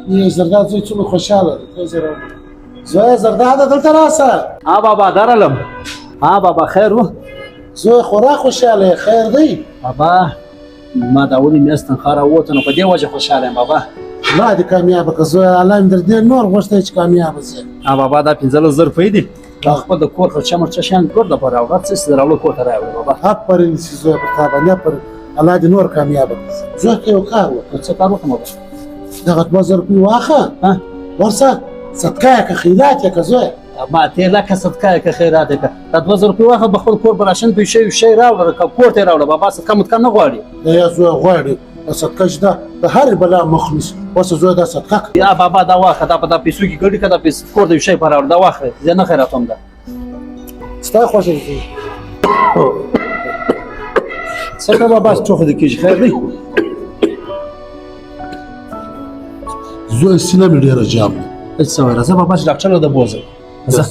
یې زرداد زوی څومره خوشحاله دی زویه زرداده دلته راسه. بابا درالم. بابا خیر و؟ زوی خورا خوشحاله خیر دی. بابا ما دا ولې میاشت تنخوا راووته نو په دې وجه خوشحاله یم بابا. الله دې کامیابه کړه زویه، الله مې در دې نور غوښتی چې کامیابه شې. بابا دا 15,000 روپۍ دي، دا خپل د کور خرچه مرچه شیان کور دپاره راوړه، څه چې د راوړلو کور ته راوړې بابا. آفرین دې شي زویه پر تا باندې آفرین، الله دې نور کامیابه کړي. زوی ته یو کار وکړه. څه کار وکړم بابا؟ دغه 2,000 روپۍ واخله ورسه صدقه یې که خیرات یې که زویه. ما ته لکه صدقه یې که خیرات یې که دا 2,000 روپۍ واخله، به خپل کور به راشن پې شی راوړه، که کور ته یې راوړه بابا. صدقه مدقه نه غواړي. یا زویه غواړي صدقه چې دا د هرې بلا مخ نیسي. اوس زویه دا صدقه کړه. یا بابا دا واخله، دا په دا پیسو کې ګډې که دا پیسې کور ته یو شی په راوړه، دا واخله زه نه خیراتوم دا. ستا خوښه ده زویه. څه کوه بابا ټوخه دې کېږي خیر دی؟ زویه سینه مې ډېره جام ده. هېڅ څه وایه راځه بابا چې ډاکټر ته بوځم. ځه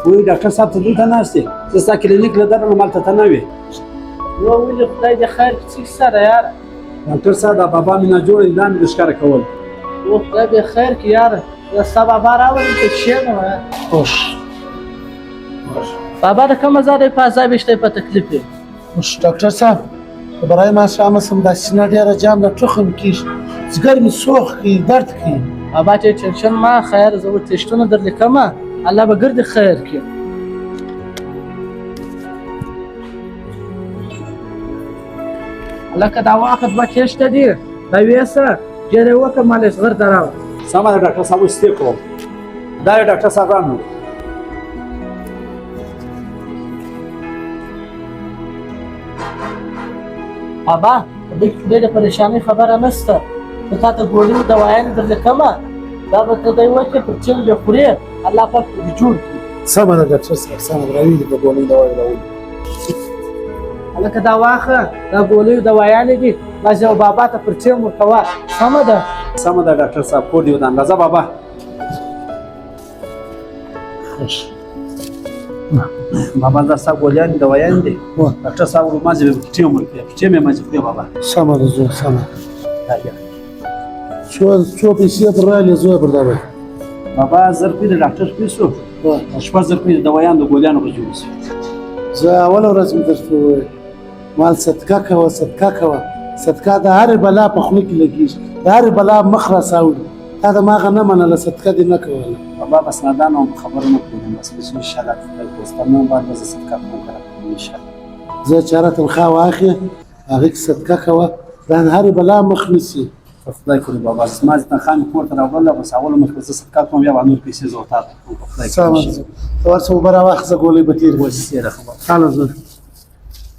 وایي ډاکټر صاحب ته دلته ناست دی، زه ستا کلینیک له درنه مالته ته نه وې. ولې خدای دې خیر کړي څه کیسه ده یاره؟ ډاکټر صاحب دا بابا مې ناجوړه دی، دا مې د ښکاره کول. خدای دې خیر کړي یاره، زه ستا بابا راولم ته کښېنه. خوش بابا د کومه ځای دی په عذاب یې شته په تکلیف یې؟ خوش ډاکټر صاحب برای ماښامه سم دا سینه ډېره جام ده، ټوخه مې کېږي، ځګر مې سوخ کوي، درد کوي. بابا ته ټینشن مه اخله یاره، زه ورته تېشتونه در لیکمه، الله به ګردې خیر کړي. لکه دا واخه 2 کېشته دي، دا ویسه ډېر یې وکړه مالې زغر ته راوړه. سمه ده ډاکټر صاحب اوس دې کوم. دا یې ډاکټر صاحب رانه بابا په دې کې ډېره پریشانۍ خبره نشته، زه تا ته ګولۍ دوايانې در لیکمه، دا به ته دی وکړې پر چل دې خورې، الله پاک دې جوړ کړي. سمه ده ډاکټر صاحب سمه ده، راویلې د ګولۍ دوايي راوړي. هلکه دا واخله، دا ګولۍ دوايانې دي، بس یو بابا ته پر چم ورکوه. سمه ده؟ سمه ده ډاکټر صاحب کور دې ودان. راځه بابا. خوش بابا دا ستا ګولیانې دوايانې دي، ډاکټر صاحب ورو مازې به پټې هم ورکوي، پټې مې مازې خورې بابا. سمه ده زویه سمه ده. دا بیا څو پیسې در راغلې زویه پر دا به بابا 1000 روپۍ د ډاکټر پیسو، 6,000 روپۍ د دوايانو د ګولیانو به جوړ شي. زه اوله ورځ مې درته وویل مال صدقه کوه صدقه کوه، صدقه د هرې بلا په خوله کې لګېږي، د هرې بلا مخ راساوړي. تا د ما هغه نه منله، صدقه دې نه کوله. بابا بس نادان وم خبره نه پوهېږم، بس پیسو انشاءالله خدای کړي ستا نن بعد به زه صدقه کوم که راکوم انشاءالله. زه چاره تنخوا واخلې هغې کې صدقه کوه، دا د هرې بلا مخ نیسي. په خدای کړي بابا زما چې تنخوا مې کور ته راوړله، بس اول مخکې زه صدقه کوم، بیا به نور پیسې زه ورته کوم. په خدای سمه ده ته ورسه اوبه راواخله، ګولۍ به تېر وسې ده خبره. هله زویه